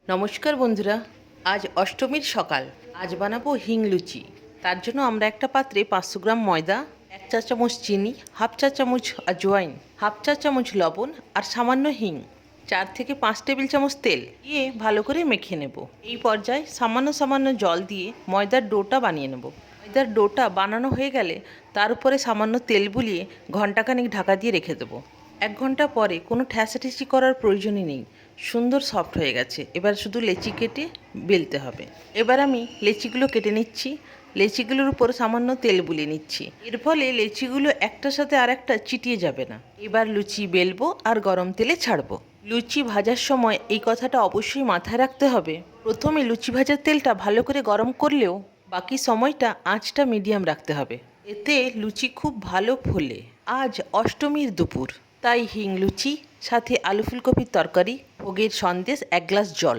নমস্কার বন্ধুরা, আজ অষ্টমীর সকাল। আজ বানাবো হিং লুচি। তার জন্য আমরা একটা পাত্রে 500 গ্রাম ময়দা, 1 চা চামচ চিনি, হাফ চা চামচ আজওয়াইন, হাফ চা চামচ লবণ আর সামান্য হিং, 4 থেকে 5 টেবিল চামচ তেল দিয়ে ভালো করে মেখে নেব। এই পর্যায়ে সামান্য সামান্য জল দিয়ে ময়দার ডোটা বানিয়ে নেব। ময়দার ডোটা বানানো হয়ে গেলে তার উপরে সামান্য তেল বুলিয়ে ঘন্টাখানেক ঢাকা দিয়ে রেখে দেবো। 1 ঘন্টা পরে কোনো ঠ্যাসাঠেসি করার প্রয়োজনই নেই, সুন্দর সফট হয়ে গেছে। এবার শুধু লেচি কেটে বেলতে হবে। এবার আমি লেচিগুলো কেটে নিচ্ছি। লেচিগুলোর উপর সামান্য তেল বুলিয়ে নিচ্ছি। এর ফলে লেচিগুলো একটার সাথে আর একটা চিটিয়ে যাবে না। এবার লুচি বেলবো আর গরম তেলে ছাড়বো। লুচি ভাজার সময় এই কথাটা অবশ্যই মাথায় রাখতে হবে, প্রথমে লুচি ভাজার তেলটা ভালো করে গরম করলেও বাকি সময়টা আঁচটা মিডিয়াম রাখতে হবে। এতে লুচি খুব ভালো ফোলে। আজ অষ্টমীর দুপুর, তাই হিং লুচি, সাথে আলু ফুলকপির তরকারি, ভোগের সন্দেশ, 1 গ্লাস জল।